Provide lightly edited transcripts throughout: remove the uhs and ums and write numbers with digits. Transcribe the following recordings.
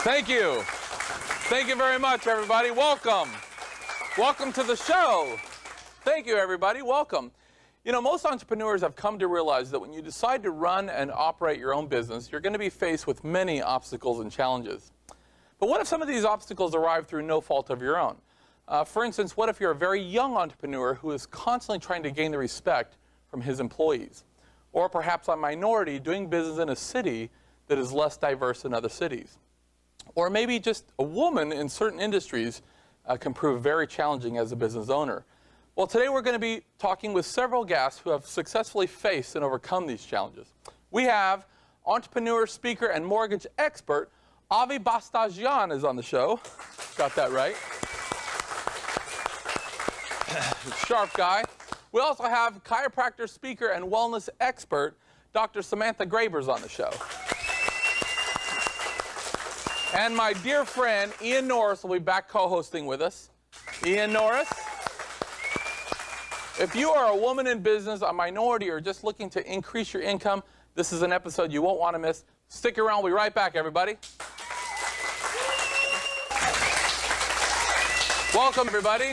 Thank you. Thank you very much, everybody. Welcome. Welcome to the show. Thank you, everybody. Welcome. You know, most entrepreneurs have come to realize that when you decide to run and operate your own business, you're going to be faced with many obstacles and challenges. But what if some of these obstacles arrive through no fault of your own? For instance, what if you're a very young entrepreneur who is constantly trying to gain the respect from his employees? Or perhaps a minority doing business in a city that is less diverse than other cities? Or maybe just a woman in certain industries can prove very challenging as a business owner. Well, today we're going to be talking with several guests who have successfully faced and overcome these challenges. We have entrepreneur, speaker, and mortgage expert Avi Bastajian is on the show. Got that right. Sharp guy. We also have chiropractor, speaker, and wellness expert Dr. Samantha Graber is on the show. And my dear friend Ian Norris will be back co-hosting with us. Ian Norris. If you are a woman in business, a minority, or just looking to increase your income, this is an episode you won't want to miss. Stick around. We'll be right back, everybody. Welcome, everybody.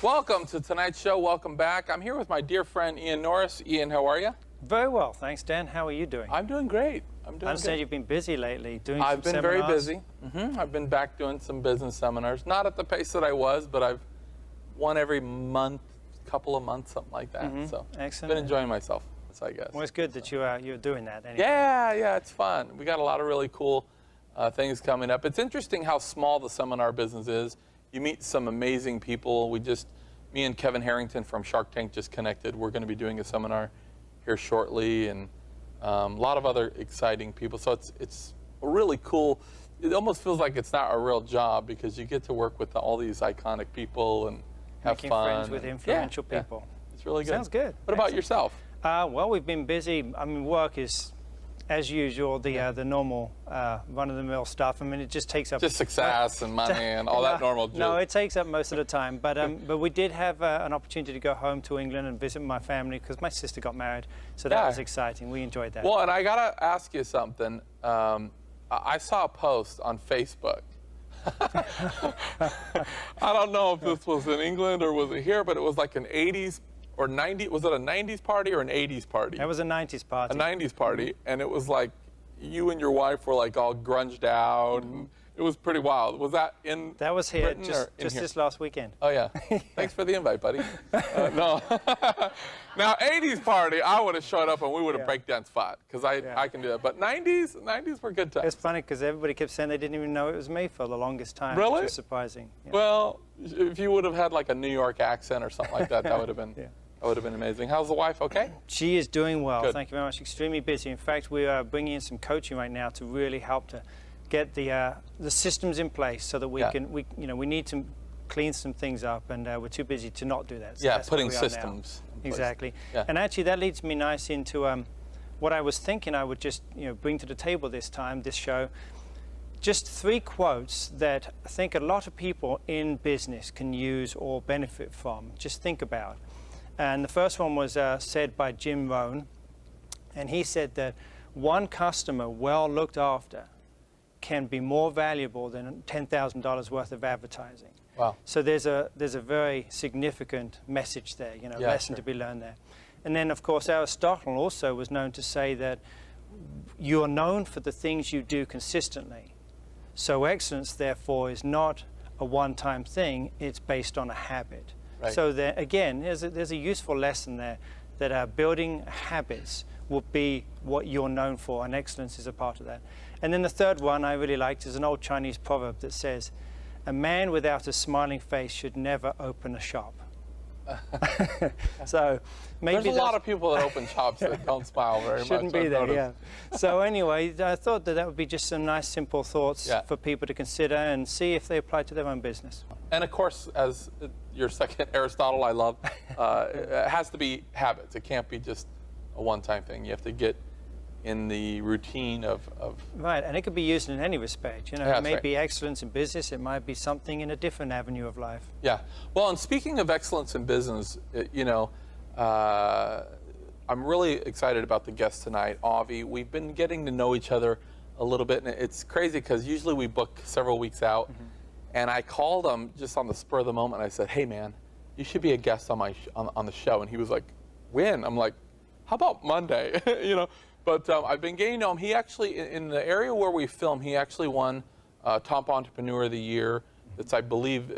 Welcome to tonight's show. Welcome back. I'm here with my dear friend Ian Norris. Ian, how are you? Very well, thanks, Dan. How are you doing? I'm doing great. I understand you've been busy lately doing some seminars. I've been very busy. I've been back doing some business seminars. Not at the pace that I was, but I've one every month, couple of months, something like that. So excellent. Been enjoying myself, I guess. Well, it's good that you're doing that. Anyway. Yeah, it's fun. We got a lot of really cool things coming up. It's interesting how small the seminar business is. You meet some amazing people. Me and Kevin Harrington from Shark Tank just connected. We're going to be doing a seminar here shortly, and a lot of other exciting people. So it's really cool. It almost feels like it's not a real job because you get to work with all these iconic people and have Making fun. friends with influential people. Yeah. It's really good. Sounds good. What about yourself? Well, we've been busy. I mean, work is, as usual, the normal run-of-the-mill stuff. I mean, it just takes up... Just success and money and all that normal junk. No, it takes up most of the time. But we did have an opportunity to go home to England and visit my family because my sister got married. So that was exciting. We enjoyed that. Well, and I got to ask you something. I saw a post on Facebook. I don't know if this was in England or was it here, but it was like an 80s or 90s. Was it a 90s party or an 80s party? That was a 90s party. A 90s party, and it was like you and your wife were like all grunged out, and it was pretty wild. Was that in That was here, Britain just here? this last weekend. Oh, yeah. Thanks for the invite, buddy. No. Now, 80s party, I would have showed up and we would have breakdanced spot, because I can do that. But 90s were good times. It's funny because everybody kept saying they didn't even know it was me for the longest time. Really? Which was surprising. Yeah. Well, if you would have had like a New York accent or something like that, that would have been that would have been amazing. How's the wife? Okay? She is doing well. Good. Thank you very much. Extremely busy. In fact, we are bringing in some coaching right now to really help to get the systems in place so that we need to clean some things up, and we're too busy to not do that. So that's putting where we are now. systems in place. Exactly. Yeah. And actually, that leads me nice into what I was thinking I would just bring to the table this show. Just 3 quotes that I think a lot of people in business can use or benefit from. Just think about. And the first one was said by Jim Rohn, and he said that one customer well looked after can be more valuable than $10,000 worth of advertising. Wow. So there's a very significant message there, lesson to be learned there. And then, of course, Aristotle also was known to say that you are known for the things you do consistently. So excellence, therefore, is not a one-time thing. It's based on a habit. Right. So there, again, there's a useful lesson there that building habits will be what you're known for, and excellence is a part of that. And then the third one I really liked is an old Chinese proverb that says, "A man without a smiling face should never open a shop." So maybe there's a lot of people that open shops that don't smile very much. Shouldn't be there, yeah. So anyway, I thought that would be just some nice, simple thoughts for people to consider and see if they apply to their own business. And of course, as your second Aristotle, I love, it has to be habits. It can't be just a one-time thing. You have to get in the routine of... Right, and it could be used in any respect. It may be excellence in business. It might be something in a different avenue of life. Yeah. Well, and speaking of excellence in business, I'm really excited about the guest tonight, Avi. We've been getting to know each other a little bit, and it's crazy because usually we book several weeks out, and I called him just on the spur of the moment. I said, "Hey, man, you should be a guest on my on the show," and he was like, "When?" I'm like, "How about Monday?" you know. But I've been getting to him. He actually, in the area where we film, he actually won Top Entrepreneur of the Year. That's, I believe,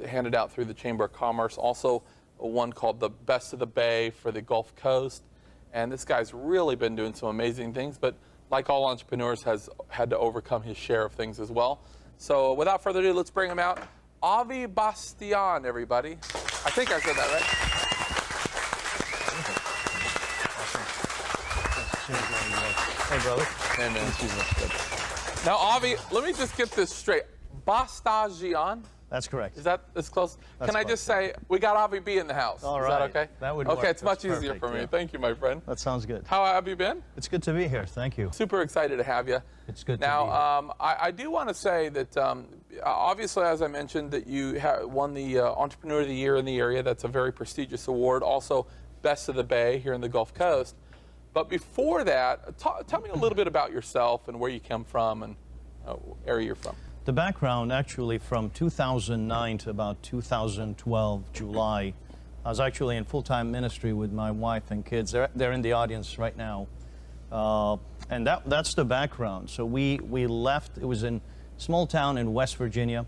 handed out through the Chamber of Commerce. Also, one called the Best of the Bay for the Gulf Coast. And this guy's really been doing some amazing things, but like all entrepreneurs, has had to overcome his share of things as well. So without further ado, let's bring him out. Avi Bastajian, everybody. I think I said that right. Hey, brother. Hey, man. Now, Avi, let me just get this straight. Bastajian? That's correct. Is that as close? That's Can I just say, we got Avi B in the house. All Is right. that okay? That would okay, work. it's much That's easier perfect, for me. yeah. Thank you, my friend. That sounds good. How have you been? It's good to be here. Thank you. Super excited to have you. It's good now, to be here. I do want to say that obviously, as I mentioned, that you won the Entrepreneur of the Year in the area. That's a very prestigious award. Also, Best of the Bay here in the Gulf Coast. But before that, tell me a little bit about yourself and where you come from and area you're from. The background, actually, from 2009 to about 2012, July, I was actually in full-time ministry with my wife and kids. They're in the audience right now. And that's the background. So we left. It was in a small town in West Virginia.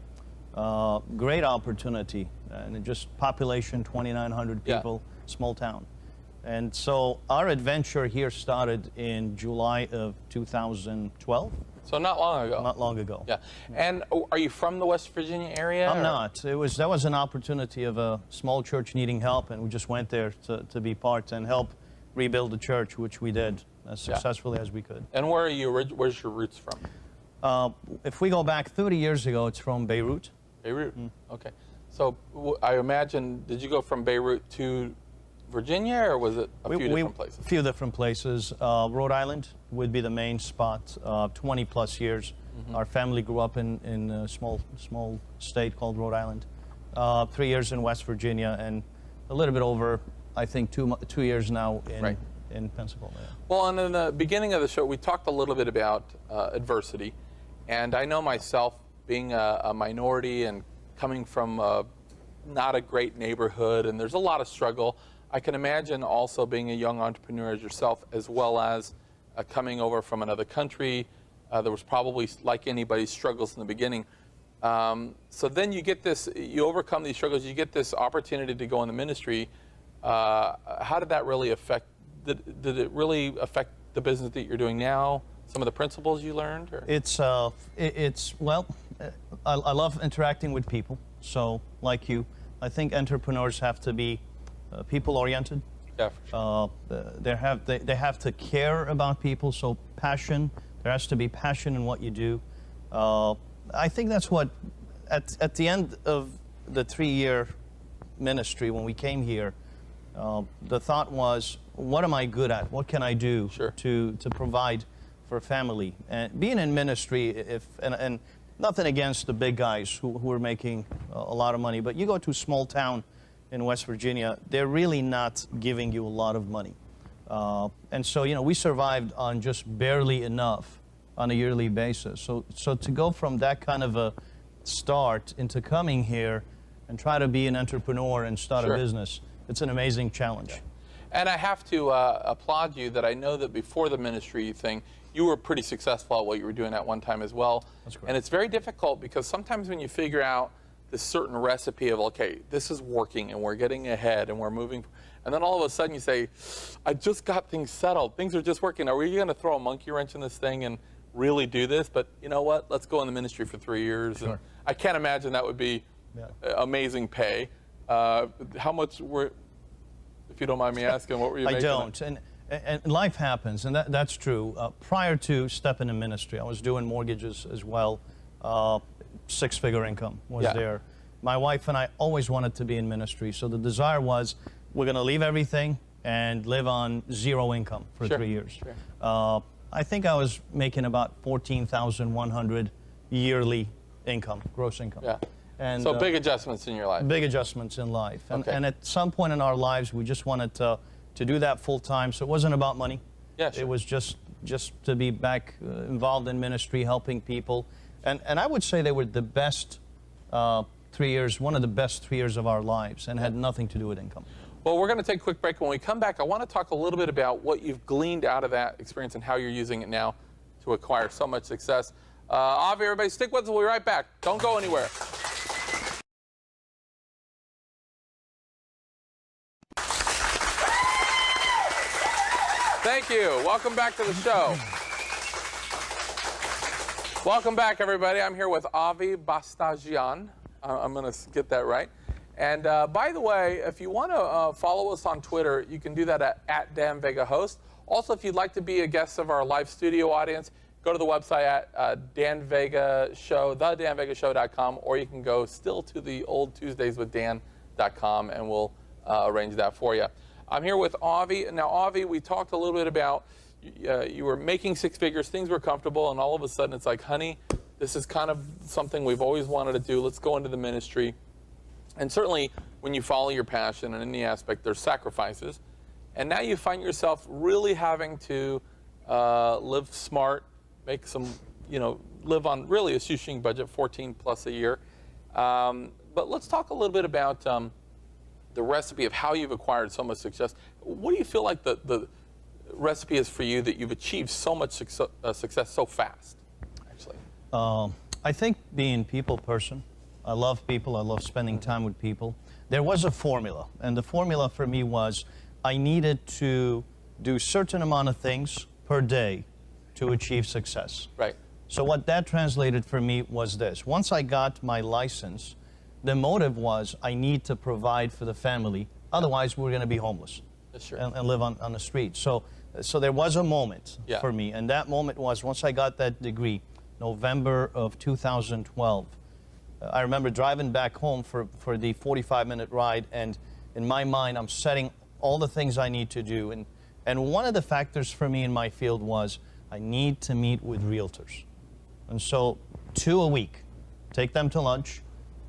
Great opportunity. And just population, 2,900 people, small town. And so our adventure here started in July of 2012. So not long ago. Not long ago. Yeah. And are you from the West Virginia area? I'm not. That was an opportunity of a small church needing help, and we just went there to be part and help rebuild the church, which we did as successfully as we could. And where are you? Where's your roots from? If we go back 30 years ago, it's from Beirut. Beirut. Okay. So I imagine, did you go from Beirut to Virginia, or was it a few different places? A few different places. Rhode Island would be the main spot. 20 plus years. Our family grew up in a small state called Rhode Island. 3 years in West Virginia, and a little bit over, I think, 2 years now in Pensacola. Well, and in the beginning of the show, we talked a little bit about adversity. And I know myself, being a minority and coming from not a great neighborhood, and there's a lot of struggle. I can imagine also being a young entrepreneur as yourself, as well as coming over from another country. There was probably, like anybody, struggles in the beginning. So then you get this, you overcome these struggles, you get this opportunity to go in the ministry. How did that really affect, did it really affect the business that you're doing now? Some of the principles you learned? Or? Well, I love interacting with people. So, like you, I think entrepreneurs have to be people-oriented. Yeah, for sure. They have to care about people. So passion, there has to be passion in what you do. I think that's what, at the end of the 3-year ministry, when we came here, the thought was, what am I good at? What can I do to provide for a family? And being in ministry, and nothing against the big guys who are making a lot of money, but you go to a small town in West Virginia, they're really not giving you a lot of money. And so, we survived on just barely enough on a yearly basis. So to go from that kind of a start into coming here and try to be an entrepreneur and start a business, it's an amazing challenge. Yeah. And I have to applaud you that I know that before the ministry thing, you were pretty successful at what you were doing at one time as well. That's correct. And it's very difficult because sometimes when you figure out this certain recipe of, okay, this is working and we're getting ahead and we're moving, and then all of a sudden you say, I just got things settled. Things are just working. Are we going to throw a monkey wrench in this thing and really do this? But you know what? Let's go in the ministry for 3 years. Sure. And I can't imagine that would be amazing pay. How much were, if you don't mind me asking, what were you making? I don't. And life happens, and that's true. Prior to stepping in ministry, I was doing mortgages as well. 6-figure income was there. My wife and I always wanted to be in ministry, so the desire was, we're going to leave everything and live on 0 income for 3 years. Sure. I think I was making about $14,100 yearly income, gross income. Yeah. And, so big adjustments in your life. Big adjustments in life. And at some point in our lives, we just wanted to do that full time. So it wasn't about money. Yeah, sure. It was just just to be back involved in ministry, helping people. And I would say they were the best 3 years, one of the best 3 years of our lives, and had nothing to do with income. Well, we're going to take a quick break. When we come back, I want to talk a little bit about what you've gleaned out of that experience and how you're using it now to acquire so much success. Avi, everybody, stick with us. We'll be right back. Don't go anywhere. Thank you. Welcome back to the show. Welcome back, everybody. I'm here with Avi Bastajian. I'm going to get that right. And by the way, if you want to follow us on Twitter, you can do that at Dan Vega Host. Also, if you'd like to be a guest of our live studio audience, go to the website at Dan Vega Show, thedanvegashow.com, or you can go still to the old TuesdaysWithDan.com, and we'll arrange that for you. I'm here with Avi. Now, Avi, we talked a little bit about you were making six figures, things were comfortable, and all of a sudden it's like, honey, this is kind of something we've always wanted to do. Let's go into the ministry. And certainly, when you follow your passion in any aspect, there's sacrifices. And now you find yourself really having to live smart, make some, live on really a shoestring budget, 14 plus a year. But let's talk a little bit about the recipe of how you've acquired so much success. What do you feel like the recipe is for you that you've achieved so much success so fast, actually? I think being a people person. I love people. I love spending time with people. There was a formula, and the formula for me was I needed to do a certain amount of things per day to achieve success. Right. So what that translated for me was this. Once I got my license, the motive was I need to provide for the family. Otherwise, we're going to be homeless. Sure. and live on the street. So there was a moment for me, and that moment was once I got that degree, November of 2012. I remember driving back home for the 45-minute ride, and in my mind, I'm setting all the things I need to do. And one of the factors for me in my field was I need to meet with realtors. And so 2 a week, take them to lunch,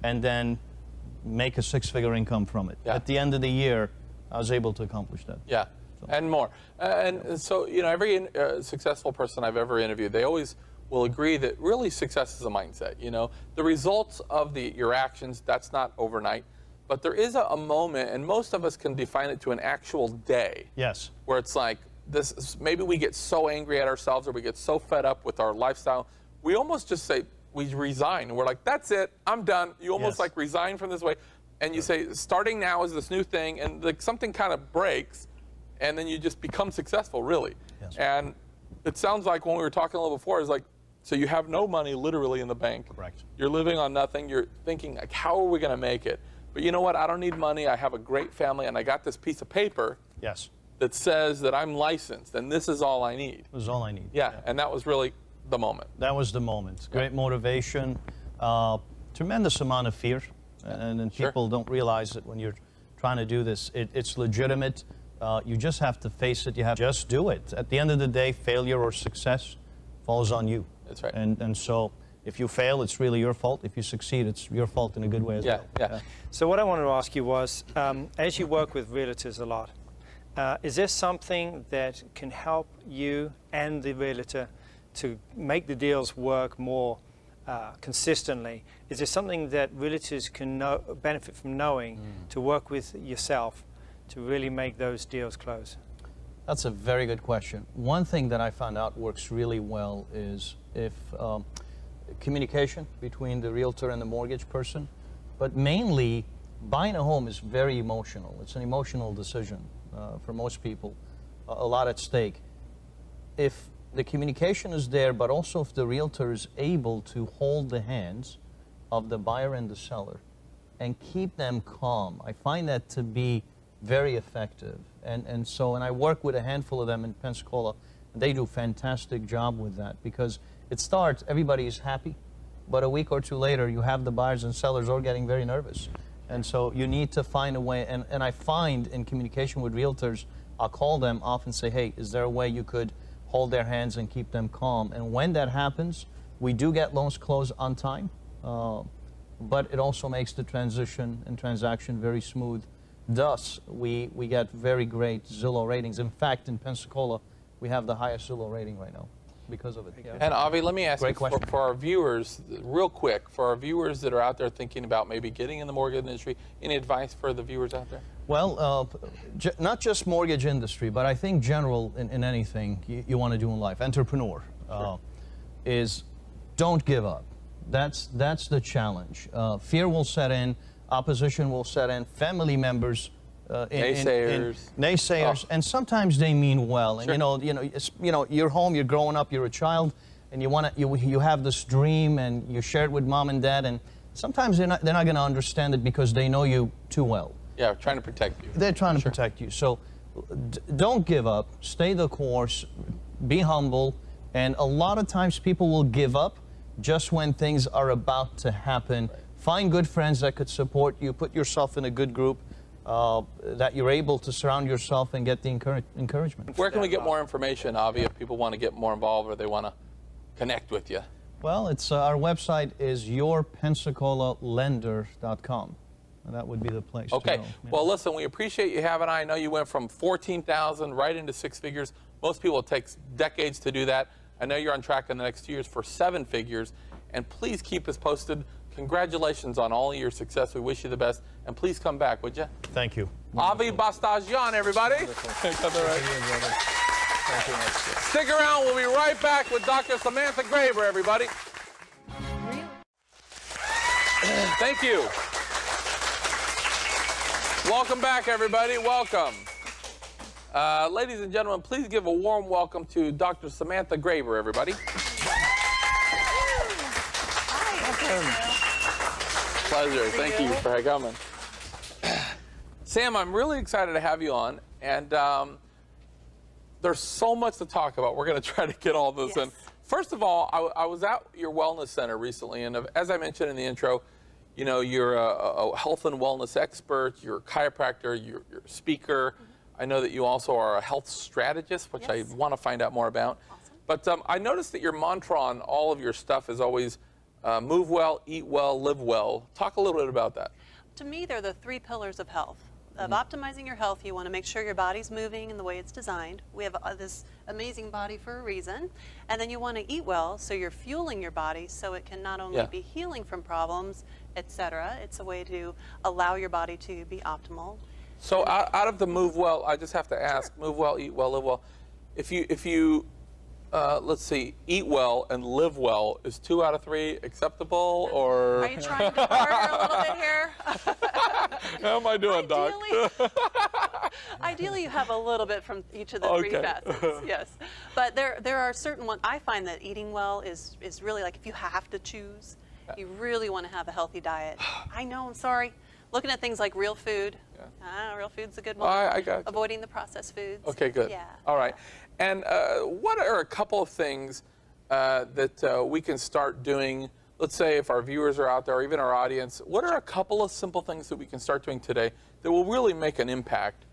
and then make a six-figure income from it. Yeah. At the end of the year, I was able to accomplish that. Yeah, and more. And so, every successful person I've ever interviewed, they always will agree that really success is a mindset. The results of your actions, that's not overnight, but there is a moment, and most of us can define it to an actual day. Yes. Where it's like this. Maybe we get so angry at ourselves, or we get so fed up with our lifestyle, we almost just say we resign. And we're like, that's it, I'm done. You almost like resign from this way, and you say, starting now is this new thing, and like something kind of breaks, and then you just become successful, really. Yes. And it sounds like when we were talking a little before, it's like, so you have no money literally in the bank. Correct. You're living on nothing. You're thinking, like, how are we going to make it? But you know what? I don't need money. I have a great family, and I got this piece of paper that says that I'm licensed, and this is all I need. It was all I need. Yeah, and that was really the moment. That was the moment. Great motivation, tremendous amount of fear, and people don't realize that when you're trying to do this, it's legitimate. You just have to face it. You have to just do it. At the end of the day, failure or success falls on you. That's right. And so if you fail, it's really your fault. If you succeed, it's your fault in a good way as well. Yeah. So what I wanted to ask you was, as you work with realtors a lot, is there something that can help you and the realtor to make the deals work more consistently? Is there something that realtors can benefit from knowing to work with yourself to really make those deals close? That's a very good question. One thing that I found out works really well is if communication between the realtor and the mortgage person, but mainly buying a home is very emotional. It's an emotional decision for most people, a lot at stake. If the communication is there, but also if the realtor is able to hold the hands of the buyer and the seller and keep them calm, I find that to be very effective. And I work with a handful of them in Pensacola, and they do a fantastic job with that, because it starts, everybody is happy, but a week or two later, you have the buyers and sellers all getting very nervous. And so you need to find a way, and I find in communication with realtors, I'll call them off and say, hey, is there a way you could hold their hands and keep them calm? And when that happens, we do get loans closed on time, but it also makes the transition and transaction very smooth. Thus, we get very great Zillow ratings. In fact, in Pensacola, we have the highest Zillow rating right now because of it. Yeah. And Avi, let me ask Great you, question. for our viewers, real quick, for our viewers that are out there thinking about maybe getting in the mortgage industry, any advice for the viewers out there? Well, not just mortgage industry, but I think general in anything you want to do in life, entrepreneur, is don't give up. That's the challenge. Fear will set in, opposition will set in, family members, naysayers, and sometimes they mean well. And you're home, you're growing up, you're a child, and you have this dream, and you share it with mom and dad, and sometimes they're not going to understand it because they know you too well. Yeah, trying to protect you. They're trying to protect you. So don't give up. Stay the course. Be humble. And a lot of times people will give up just when things are about to happen. Right. Find good friends that could support you. Put yourself in a good group that you're able to surround yourself and get the encouragement. Where can we get more information, Avi, if people want to get more involved or they want to connect with you? Well, it's our website is yourpensacolalender.com. And that would be the place Okay. to go. Yeah. Well, listen, we appreciate you having. I know you went from 14,000 right into 6 figures. Most people, it takes decades to do that. I know you're on track in the next 2 years for 7 figures. And please keep us posted. Congratulations on all of your success. We wish you the best. And please come back, would you? Thank you. Avi Bastajian, everybody. Stick around. We'll be right back with Dr. Samantha Graber, everybody. Thank you. Welcome back, everybody. Welcome. Ladies and gentlemen, please give a warm welcome to Dr. Samantha Graber, everybody. Pleasure. Thank you for coming. Sam, I'm really excited to have you on, and there's so much to talk about. We're going to try to get all this in. First of all, I was at your wellness center recently, and as I mentioned in the intro, you know, you're a health and wellness expert, you're a chiropractor, you're a speaker. I know that you also are a health strategist, which I want to find out more about. Awesome. But I noticed that your mantra on all of your stuff is always move well, eat well, live well. Talk a little bit about that. To me, they're the 3 pillars of health. Of optimizing your health, you want to make sure your body's moving in the way it's designed. We have this amazing body for a reason. And then you want to eat well, so you're fueling your body so it can not only be healing from problems, etc. It's a way to allow your body to be optimal. So out of the move well, I just have to ask, move well, eat well, live well. If you let's see, eat well and live well, is 2 out of 3 acceptable, or? Are you trying to partner a little bit here? How am I doing, Doc? Ideally, you have a little bit from each of the 3 facets, yes. But there are certain ones. I find that eating well is really like if you have to choose, you really want to have a healthy diet. I know, I'm sorry. Looking at things like real food. Real food's a good one. I got you. Avoiding the processed foods. Okay, good. Yeah. All right. And what are a couple of things that we can start doing? Let's say if our viewers are out there, or even our audience, what are a couple of simple things that we can start doing today that will really make an impact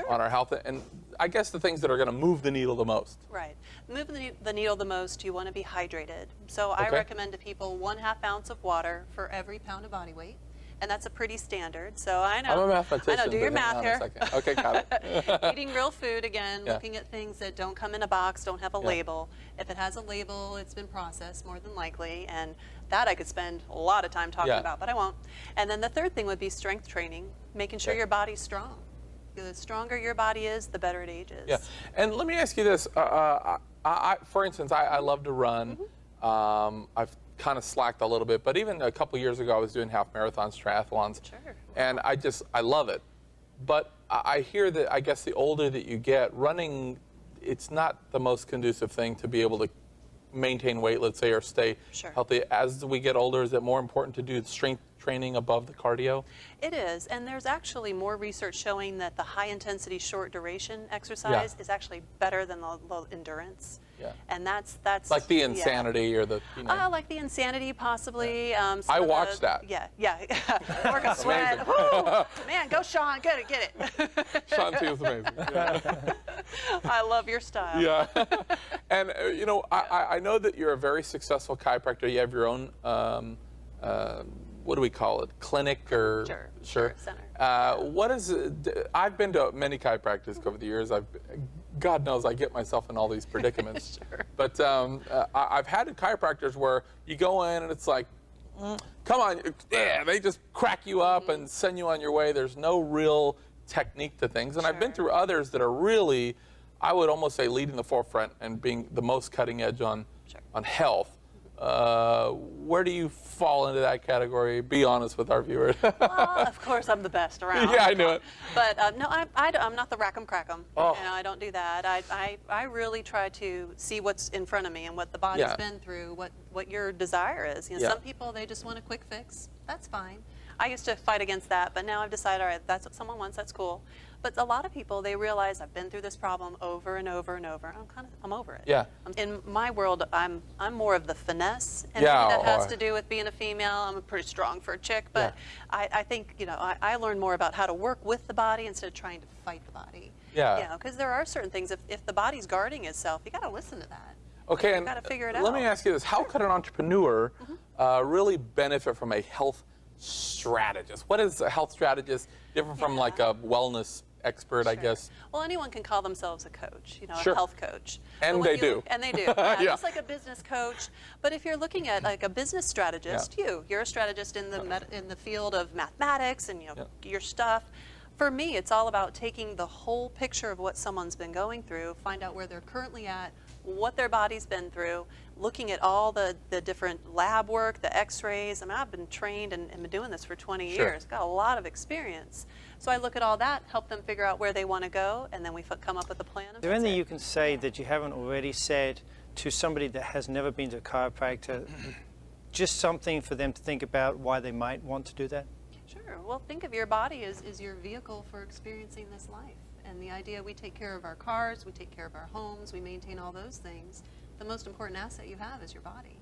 on our health? And I guess the things that are going to move the needle the most. Right. Move the needle the most, you want to be hydrated. So I recommend to people 1/2 ounce of water for every pound of body weight. And that's a pretty standard. So I know. I'm a mathematician. I know. Do your math here. Okay, got it. Eating real food again. Looking at things that don't come in a box, don't have a label. If it has a label, it's been processed more than likely, and that I could spend a lot of time talking about, but I won't. And then the third thing would be strength training, making sure your body's strong. The stronger your body is, the better it ages. Yeah. And let me ask you this. For instance, I love to run. I've kind of slacked a little bit, but even a couple years ago I was doing half marathons, triathlons, and I love it. But I hear that I guess the older that you get, running, it's not the most conducive thing to be able to maintain weight, let's say, or stay healthy. As we get older, is it more important to do strength training above the cardio? It is, and there's actually more research showing that the high intensity, short duration exercise is actually better than the low endurance. Yeah. And that's like the Insanity or the, you know. Like the Insanity, possibly. I watched that. Yeah. Work a sweat. Woo! Man, go Sean, get it. Sean T is amazing. I love your style. Yeah. And you know, I know that you're a very successful chiropractor. You have your own what do we call it? Clinic or center. What is it? I've been to many chiropractors over the years. God knows I get myself in all these predicaments. Sure. But I've had chiropractors where you go in and it's like, come on, yeah, they just crack you up and send you on your way. There's no real technique to things. And I've been through others that are really, I would almost say, leading the forefront and being the most cutting edge on health. Where do you fall into that category? Be honest with our viewers. Well, of course, I'm the best around. Yeah, I knew it. But no, I'm not the rack 'em crack 'em. Oh. You know, I don't do that. I really try to see what's in front of me and what the body's been through, what your desire is. You know, some people, they just want a quick fix. That's fine. I used to fight against that, but now I've decided, all right, that's what someone wants, that's cool. But a lot of people, they realize I've been through this problem over and over and over. I'm over it. Yeah. In my world, I'm more of the finesse, and Yeah, maybe that has to do with being a female. I'm pretty strong for a chick, but I think, you know, I learned more about how to work with the body instead of trying to fight the body. Yeah. You know, because there are certain things, if the body's guarding itself, you got to listen to that. Okay, You and got to figure it let out. me ask you this. How could an entrepreneur really benefit from a health strategist? What is a health strategist different from like a wellness expert, I guess? Well, anyone can call themselves a coach, you know, Sure. a health coach. And But when they do. And they do. Yeah, Yeah. Just like a business coach. But if you're looking at like a business strategist, you're a strategist in the field of mathematics and, you know, your stuff. For me, it's all about taking the whole picture of what someone's been going through, find out where they're currently at, what their body's been through, looking at all the different lab work, the x-rays. I mean, I've been trained and been doing this for 20 years, got a lot of experience. So I look at all that, help them figure out where they want to go, and then we come up with a plan. Is there anything you can say that you haven't already said to somebody that has never been to a chiropractor? Just something for them to think about why they might want to do that? Sure. Well, think of your body as your vehicle for experiencing this life. And the idea, we take care of our cars, we take care of our homes, we maintain all those things. The most important asset you have is your body.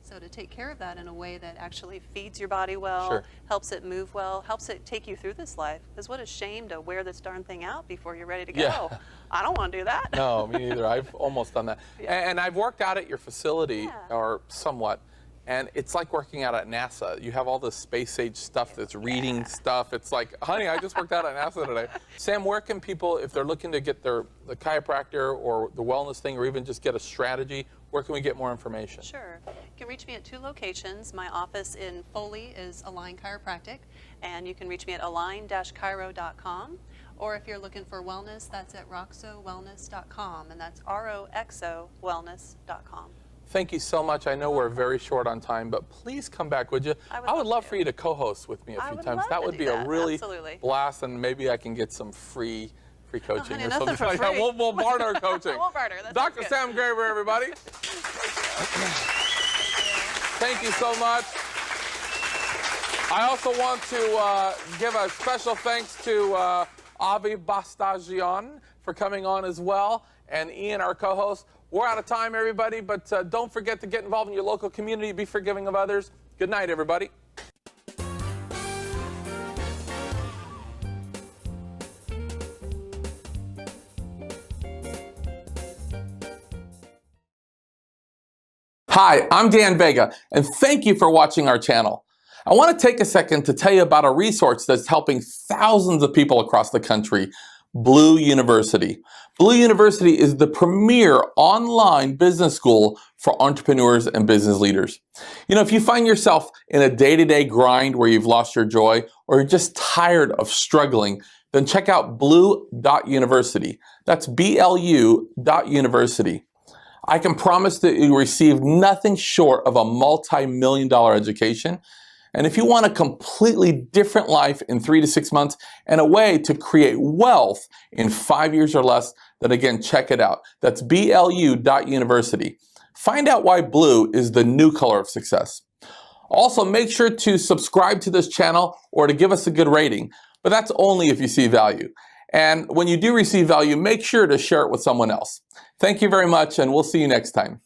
So to take care of that in a way that actually feeds your body well, helps it move well, helps it take you through this life. Because what a shame to wear this darn thing out before you're ready to go. Yeah. I don't want to do that. No, me neither. I've almost done that. And I've worked out at your facility, or somewhat, and it's like working out at NASA. You have all this space-age stuff that's reading stuff. It's like, honey, I just worked out at NASA today. Sam, where can people, if they're looking to get the chiropractor or the wellness thing, or even just get a strategy, where can we get more information? Sure. You can reach me at 2 locations. My office in Foley is Align Chiropractic, and you can reach me at align-chiro.com. Or if you're looking for wellness, that's at roxowellness.com, and that's ROXO wellness.com. Thank you so much. I know we're very short on time, but please come back, would you? I would love for you to co-host with me a few times. That would be a really blast, and maybe I can get some free coaching honey, or nothing something for like that. free. We'll barter coaching. We'll barter. That sounds Dr. good. Sam Graber, everybody. Thank you so much. I also want to give a special thanks to Avi Bastajian for coming on as well, and Ian, our co-host. We're out of time, everybody, but don't forget to get involved in your local community. Be forgiving of others. Good night, everybody. Hi, I'm Dan Vega, and thank you for watching our channel. I want to take a second to tell you about a resource that's helping thousands of people across the country, Blue University. Blue University is the premier online business school for entrepreneurs and business leaders. You know, if you find yourself in a day-to-day grind where you've lost your joy or you're just tired of struggling, then check out blue.university. That's BLU.university. I can promise that you receive nothing short of a multi-million-dollar education. And if you want a completely different life in 3 to 6 months and a way to create wealth in 5 years or less, then again, check it out. That's BLU.university. Find out why blue is the new color of success. Also, make sure to subscribe to this channel or to give us a good rating, but that's only if you see value. And when you do receive value, make sure to share it with someone else. Thank you very much, and we'll see you next time.